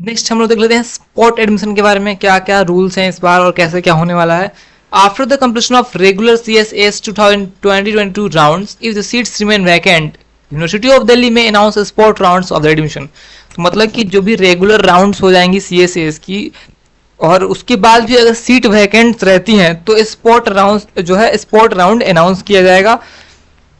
Next हम लोग देख लेते हैं स्पॉट एडमिशन के बारे में, क्या क्या रूल्स हैं इस बार और कैसे क्या होने वाला है। After the completion of regular CSAS 2022 rounds, if the seats remain vacant, University of Delhi में announce spot rounds of the admission. तो मतलब कि जो भी रेगुलर राउंड्स हो जाएंगी CSAS की, और उसके बाद भी अगर सीट वैकेंट रहती हैं तो स्पॉट राउंड जो है स्पॉट राउंड अनाउंस किया जाएगा।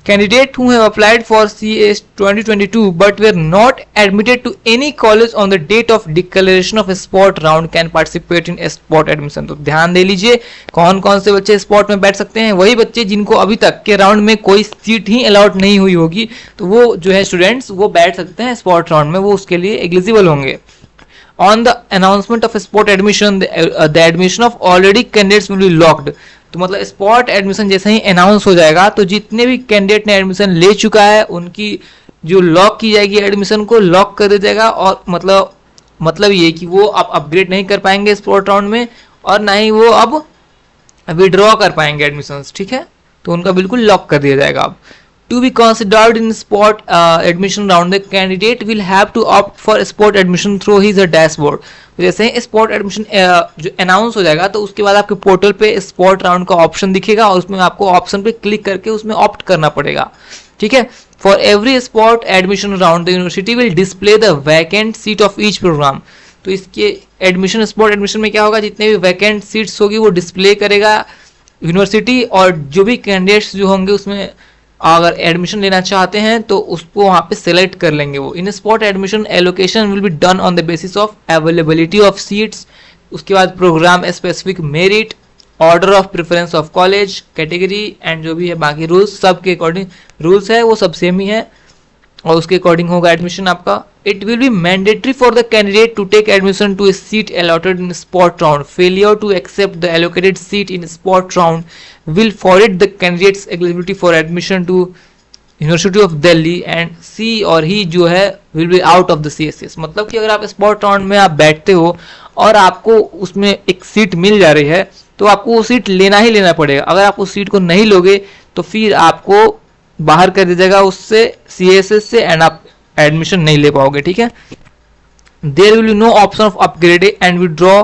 Candidates who have applied for CAS 2022 but were not admitted to any college on the date of declaration of a spot round can participate in a spot admission। तो ध्यान दे लीजिए, कौन कौन से बच्चे spot में बैठ सकते हैं। वही बच्चे जिनको अभी तक के राउंड में कोई सीट ही अलॉट नहीं हुई होगी, तो वो जो है स्टूडेंट्स वो बैठ सकते हैं स्पॉट राउंड में, वो उसके लिए एलिजिबल होंगे। On the announcement of a spot admission, the admission of already candidates will be locked। तो मतलब स्पॉट एडमिशन जैसे ही अनाउंस हो जाएगा तो जितने भी कैंडिडेट ने एडमिशन ले चुका है उनकी जो लॉक की जाएगी, एडमिशन को लॉक कर दिया जाएगा। और मतलब ये कि वो अब अपग्रेड नहीं कर पाएंगे स्पॉट राउंड में, और ना ही वो अब विड्रॉ कर पाएंगे एडमिशंस, ठीक है। तो उनका बिल्कुल लॉक कर दिया जाएगा अब। To be considered in spot admission round, the candidate will have to opt for spot admission through his dashboard। तो जैसे ही स्पॉट एडमिशन जो अनाउंस हो जाएगा तो उसके बाद आपके पोर्टल पे स्पॉट राउंड का ऑप्शन दिखेगा और उसमें आपको ऑप्शन पे क्लिक करके उसमें ऑप्ट करना पड़ेगा, ठीक है। For every spot admission round the university will display the vacant seat of each programme. तो इसके एडमिशन स्पॉट एडमिशन में क्या होगा, जितने भी वैकेंट सीट्स होगी वो डिस्प्ले करेगा यूनिवर्सिटी, और जो भी कैंडिडेट्स जो होंगे उसमें अगर एडमिशन लेना चाहते हैं तो उसको वहाँ पे सेलेक्ट कर लेंगे वो। In spot admission allocation will be done on the basis of availability of seats. उसके बाद program specific merit, order of preference of college, category and जो भी है बाकी रूल्स, सब के अकॉर्डिंग रूल्स है वो सब सेम ही है और उसके अकॉर्डिंग होगा एडमिशन आपका। It will be mandatory for the candidate to take admission to a seat allotted in spot round. Failure to accept the allocated seat in spot round will forward the candidate's eligibility for admission to University of Delhi and she or he जो है will be out of the CSS। मतलब कि अगर आप spot round में आप बैठते हो और आपको उसमें एक सीट मिल जा रही है तो आपको वो सीट लेना ही लेना पड़ेगा। अगर आप उस सीट को नहीं लोगे तो फिर आपको बाहर कर दिया जाएगा उससे CSS से एंड आप एडमिशन नहीं ले पाओगे, ठीक है। There will be no option of upgrade and withdraw.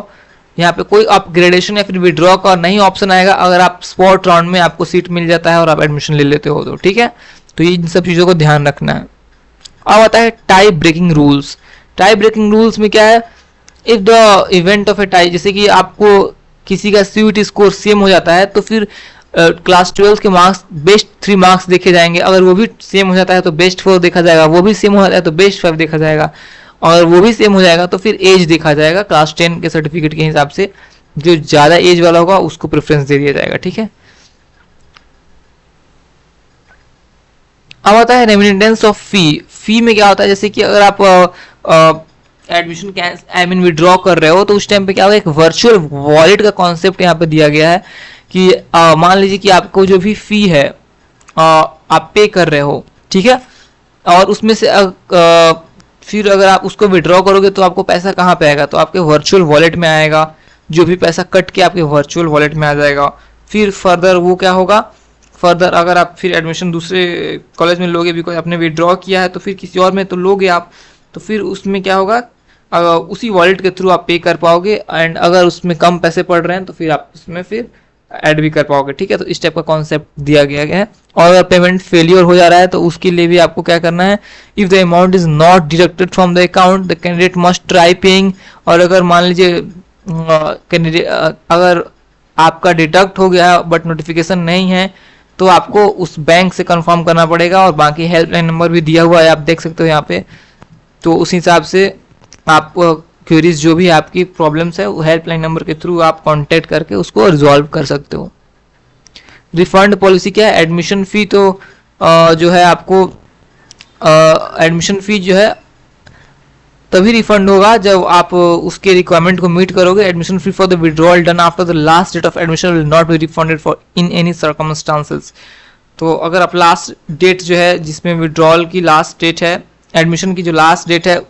यहाँ पे कोई अपग्रेडेशन या फिर विड्रॉ का नहीं ऑप्शन आएगा अगर आप स्पॉट राउंड में आपको सीट मिल जाता है और आप एडमिशन ले लेते हो तो, ठीक है। तो ये इन सब चीज़ों को ध्यान रखना है। अब आता है tie breaking rules. Tie breaking rules में क्या है, if the event of a tie, जैसे कि आपको किसी का CUET स्कोर सेम हो जाता है तो फिर क्लास 12 के मार्क्स बेस्ट 3 मार्क्स देखे जाएंगे। अगर वो भी सेम हो जाता है तो बेस्ट 4 देखा जाएगा, वो भी सेम हो जाता है तो बेस्ट 5 देखा जाएगा, और वो भी सेम हो जाएगा तो फिर एज देखा जाएगा। क्लास 10 के सर्टिफिकेट के हिसाब से जो ज़्यादा एज वाला होगा उसको प्रेफरेंस दे दिया जाएगा, ठीक है। अब आता है रेमिटेंस ऑफ फी। फी में क्या होता है, जैसे कि अगर आप एडमिशन विड्रॉ कर रहे हो तो उस टाइम पे क्या होगा, एक वर्चुअल वॉलेट का कॉन्सेप्ट यहाँ पे दिया गया है कि मान लीजिए कि आपको जो भी फी है आप पे कर रहे हो, ठीक है, और उसमें से फिर अगर आप उसको विड्रॉ करोगे तो आपको पैसा कहाँ पे आएगा, तो आपके वर्चुअल वॉलेट में आएगा। जो भी पैसा कट के आपके वर्चुअल वॉलेट में आ जाएगा। फिर फर्दर वो क्या होगा, फर्दर अगर आप फिर एडमिशन दूसरे कॉलेज में लोगे, बिकॉज आपने विड्रॉ किया है तो फिर किसी और में तो लोगे आप, तो फिर उसमें क्या होगा, उसी वॉलेट के थ्रू आप पे कर पाओगे। एंड अगर उसमें कम पैसे पड़ रहे हैं तो फिर आप उसमें फिर ऐड भी कर पाओगे, ठीक है। तो इस टाइप का कॉन्सेप्ट दिया गया है। और अगर पेमेंट फेलियर हो जा रहा है तो उसके लिए भी आपको क्या करना है, if the amount is not deducted from the account the candidate must try paying. और अगर मान लीजिए कैंडिडेट अगर आपका डिडक्ट हो गया बट नोटिफिकेशन नहीं है तो आपको उस बैंक से कंफर्म करना पड़ेगा। और बाकी हेल्पलाइन नंबर भी दिया हुआ है, आप देख सकते हो यहाँ पे। तो उस हिसाब से आप क्वेरीज जो भी आपकी प्रॉब्लम्स है वो हेल्पलाइन नंबर के थ्रू आप कांटेक्ट करके उसको रिजॉल्व कर सकते हो। रिफंड पॉलिसी क्या है, एडमिशन फ़ी तो जो है आपको एडमिशन फ़ी जो है तभी रिफंड होगा जब आप उसके रिक्वायरमेंट को मीट करोगे। Admission fee for the withdrawal done after the last date of admission will not be refunded for in any circumstances. तो अगर आप लास्ट डेट जो है जिसमें विड्रॉल की लास्ट डेट है, एडमिशन की जो लास्ट डेट है,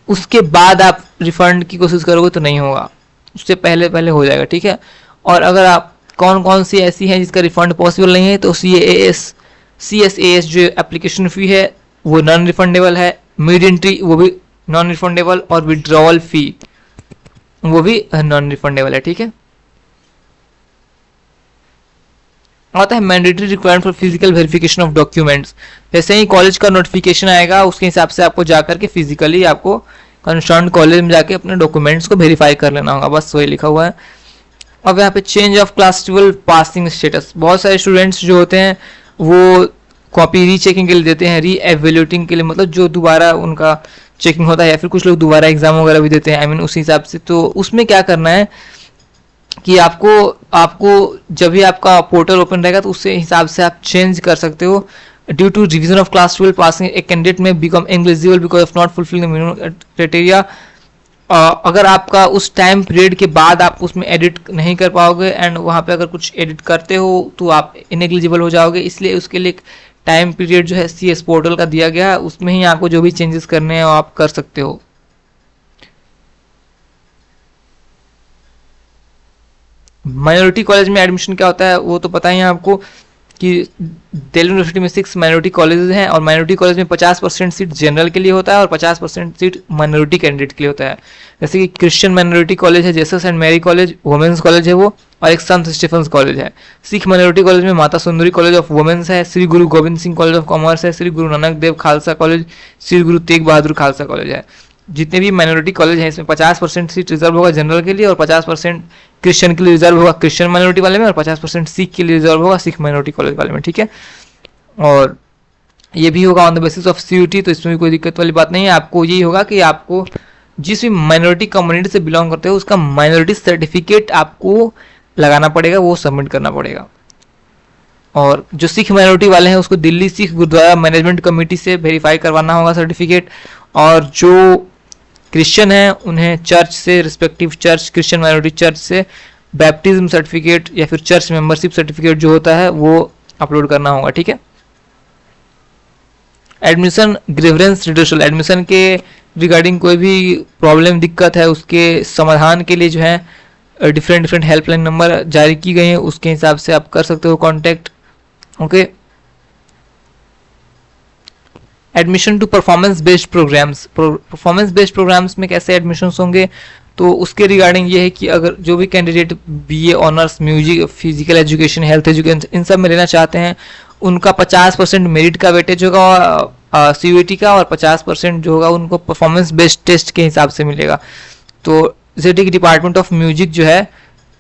उसके बाद आप रिफंड की कोशिश करोगे तो नहीं होगा, उससे पहले पहले हो जाएगा, ठीक है। और अगर आप कौन कौन सी ऐसी हैं जिसका रिफंड पॉसिबल नहीं है, तो CSAS जो एप्लीकेशन फ़ी है वो नॉन रिफंडेबल है। मिड एंट्री वो भी नॉन रिफंडेबल, और विड्रॉवल फी वो भी नॉन रिफंडेबल है, ठीक है। आता है mandatory requirement for physical verification of documents. जैसे ही कॉलेज का नोटिफिकेशन आएगा उसके हिसाब से आपको जाकर के फिजिकली आपको कंसर्न कॉलेज में जाके अपने डॉक्यूमेंट्स को वेरीफाई कर लेना होगा, बस वही लिखा हुआ है। अब यहाँ पे change of class 12 passing status, बहुत सारे स्टूडेंट्स जो होते हैं वो कॉपी रीचेकिंग के लिए देते हैं, री एवेल्यूटिंग के लिए, मतलब जो दोबारा उनका चेकिंग होता है, या फिर कुछ लोग दोबारा एग्जाम वगैरह भी देते हैं, आई मीन उसी हिसाब से। तो उसमें क्या करना है कि आपको आपको जब भी आपका पोर्टल ओपन रहेगा तो उससे हिसाब से आप चेंज कर सकते हो। Due to revision of class 12 passing a candidate may become eligible because of not fulfilling the minimum criteria. अगर आपका उस टाइम पीरियड के बाद आप उसमें एडिट नहीं कर पाओगे एंड वहाँ पे अगर कुछ एडिट करते हो तो आप इनएलिजिबल हो जाओगे, इसलिए उसके लिए टाइम पीरियड जो है CS पोर्टल का दिया गया है, उसमें ही आपको जो भी चेंजेस करने हैं वो आप कर सकते हो। माइनॉरिटी कॉलेज में एडमिशन क्या होता है वो तो पता ही है आपको कि दिल्ली यूनिवर्सिटी में 6 माइनॉरिटी कॉलेजेस हैं, और माइनॉरिटी कॉलेज में 50% सीट जनरल के लिए होता है और 50% सीट माइनॉरिटी कैंडिडेट के लिए होता है। जैसे कि क्रिश्चियन माइनॉरिटी कॉलेज है Jesus and Mary college, women's college है वो, और एक संत स्टीफेंस कॉलेज है। सिख माइनॉरिटी कॉलेज में Mata Sundari college of women's है, श्री गुरु Govind Singh college of commerce है, श्री गुरु नानक देव खालसा कॉलेज, श्री गुरु तेग बहादुर खालसा कॉलेज है। जितने भी माइनॉरिटी कॉलेज हैं इसमें 50% सीट रिजर्व होगा जनरल के लिए, और 50% क्रिश्चियन के लिए रिजर्व होगा क्रिश्चियन माइनॉरिटी वाले में, और 50% सिख के लिए रिजर्व होगा सिख माइनॉरिटी कॉलेज वाले में, ठीक है। और ये भी होगा on the basis of CUT, तो इसमें भी कोई दिक्कत वाली बात नहीं है। आपको यही होगा कि आपको जिस भी माइनॉरिटी कम्युनिटी से बिलोंग करते हो उसका माइनॉरिटी सर्टिफिकेट आपको लगाना पड़ेगा, वो सबमिट करना पड़ेगा। और जो सिख माइनॉरिटी वाले हैं उसको दिल्ली सिख गुरुद्वारा मैनेजमेंट कमेटी से वेरीफाई करवाना होगा सर्टिफिकेट, और जो क्रिश्चियन है उन्हें चर्च से, respective church, Christian minority church से बैप्टिज्म सर्टिफिकेट या फिर चर्च मेंबरशिप सर्टिफिकेट जो होता है वो अपलोड करना होगा, ठीक है। एडमिशन ग्रीवेंस रिड्यूसल, एडमिशन के रिगार्डिंग कोई भी प्रॉब्लम दिक्कत है उसके समाधान के लिए जो है डिफरेंट हेल्पलाइन नंबर जारी की गई हैं, उसके हिसाब से आप कर सकते हो contact, okay. Admission to performance based programs, performance based programs में कैसे एडमिशन होंगे तो उसके रिगार्डिंग ये है कि अगर जो भी candidate BA honours music, physical education, health education in सब में लेना चाहते हैं उनका 50% मेरिट का वेटेज होगा CUET का, और 50% जो होगा उनको परफॉर्मेंस बेस्ड टेस्ट के हिसाब से मिलेगा। तो जैसे कि डिपार्टमेंट ऑफ म्यूजिक जो है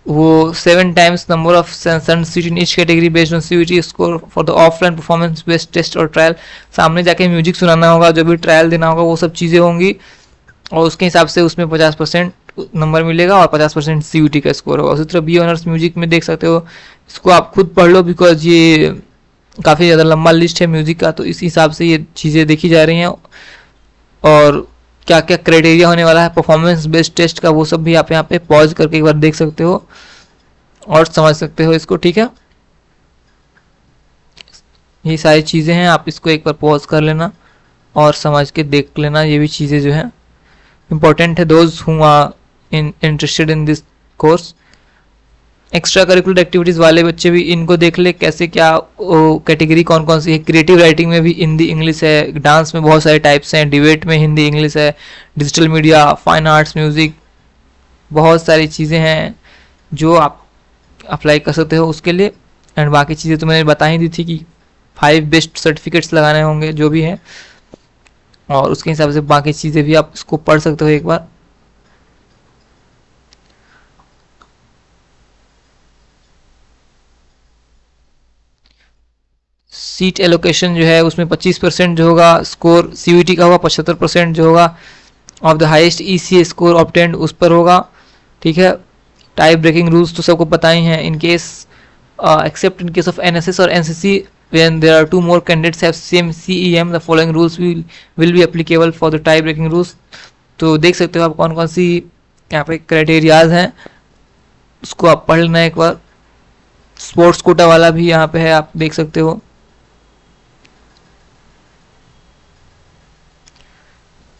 वो 7 times number of seat in each category based on CUET score for the offline performance based test और ट्रायल, सामने जाके म्यूजिक सुनाना होगा, जो भी ट्रायल देना होगा वो सब चीज़ें होंगी, और उसके हिसाब से उसमें 50% नंबर मिलेगा और 50% CUET का स्कोर होगा। उसी तरह BA ऑनर्स म्यूजिक में देख सकते हो, इसको आप खुद पढ़ लो बिकॉज ये काफ़ी ज़्यादा लंबा लिस्ट है म्यूजिक का, तो इस हिसाब से ये चीज़ें देखी जा रही हैं, और क्या क्या क्राइटेरिया होने वाला है परफॉर्मेंस बेस्ड टेस्ट का वो सब भी आप यहाँ पे पॉज करके एक बार देख सकते हो और समझ सकते हो इसको, ठीक है। ये सारी चीज़ें हैं, आप इसको एक बार पॉज कर लेना और समझ के देख लेना, ये भी चीज़ें जो हैं इम्पोर्टेंट है those who are interested in this course. Extra curricular activities वाले बच्चे भी इनको देख ले कैसे क्या कैटेगरी कौन कौन सी है। क्रिएटिव राइटिंग में भी हिंदी इंग्लिश है, डांस में बहुत सारे टाइप्स हैं, डिबेट में हिंदी इंग्लिश है, digital media, fine arts, music, बहुत सारी चीज़ें हैं जो आप अप्लाई कर सकते हो उसके लिए। एंड बाकी चीज़ें तो मैंने बता ही दी थी कि 5 बेस्ट सर्टिफिकेट्स लगाने होंगे जो भी हैं, और उसके हिसाब से बाकी चीज़ें भी आप इसको पढ़ सकते हो एक बार। सीट एलोकेशन जो है उसमें 25% जो होगा स्कोर CUET का होगा, 75% जो होगा of the highest ECA score obtained उस पर होगा, ठीक है। टाइप ब्रेकिंग रूल्स तो सबको पता ही हैं, in case accept in case of NSS और NCC when there are 2 more candidates have same CEM the following rules will be applicable for the tie breaking rules। तो देख सकते हो आप कौन कौन सी यहाँ पे क्राइटेरियाज हैं, उसको आप पढ़ लेना एक बार। स्पोर्ट्स कोटा वाला भी यहाँ पे है, आप देख सकते हो।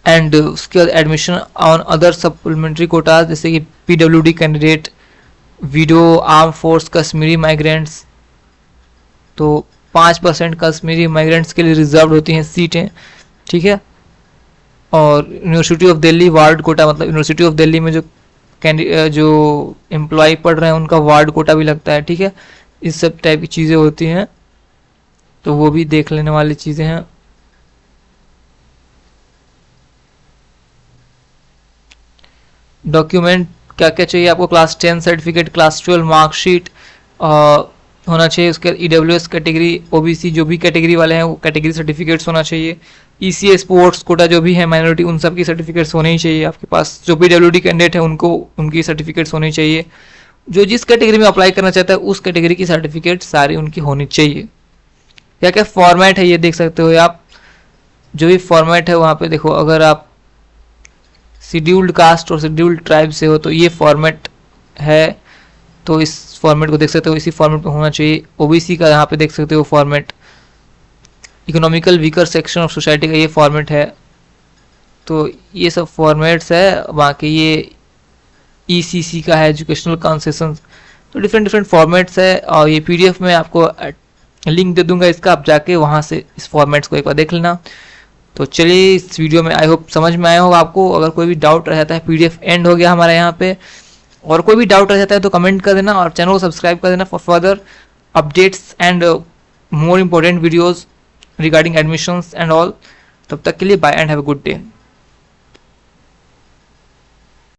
एंड उसके बाद admission on other supplementary Kota's जैसे कि PWD candidate, video arm force, Kashmiri migrants, तो 5% कश्मीरी माइग्रेंट्स के लिए रिजर्व होती हैं सीटें, ठीक है। और university of Delhi ward quota, मतलब यूनिवर्सिटी ऑफ दिल्ली में जो जो एम्प्लॉय पढ़ रहे हैं उनका वार्ड कोटा भी लगता है, ठीक है। इस सब टाइप की चीज़ें होती हैं, तो वो भी देख लेने वाली चीज़ें हैं। डॉक्यूमेंट क्या क्या चाहिए आपको, क्लास 10 सर्टिफिकेट, क्लास 12 मार्कशीट होना चाहिए। उसके EWS कैटेगरी, OBC जो भी कैटेगरी वाले हैं वो कैटेगरी सर्टिफिकेट्स होना चाहिए। ECA स्पोर्ट्स कोटा जो भी है माइनॉरिटी, उन सब की सर्टिफिकेट्स होने ही चाहिए आपके पास। जो PWD कैंडिडेट है उनको उनकी सर्टिफिकेट्स होनी चाहिए। जो जिस कैटेगरी में अप्लाई करना चाहता है उस कैटेगरी की सर्टिफिकेट सारी उनकी होनी चाहिए। क्या क्या फॉर्मेट है ये देख सकते हो आप। जो भी फॉर्मेट है वहाँ पे देखो, अगर आप शेड्यूल्ड कास्ट और शेड्यूल्ड ट्राइब से हो तो ये फॉर्मेट है, तो इस फॉर्मेट को देख सकते हो, इसी फॉर्मेट में होना चाहिए। OBC का यहाँ पे देख सकते हो format, economical weaker section of society का ये फॉर्मेट है। तो ये सब फॉर्मेट्स है। बाकी ये ECC का है, एजुकेशनल कंसेशन। तो डिफरेंट फॉर्मेट्स है, और ये PDF में आपको लिंक दे दूंगा इसका, आप जाके वहाँ से इस फॉर्मेट्स को एक बार देख लेना। तो चलिए इस वीडियो में आई होप समझ में आया होगा आपको। अगर कोई भी डाउट रह जाता है, PDF एंड हो गया हमारे यहाँ पे, और कोई भी डाउट रह जाता है तो कमेंट कर देना और चैनल को सब्सक्राइब कर देना for further updates and more important videos regarding admissions and all. तब तक के लिए bye and have a good day.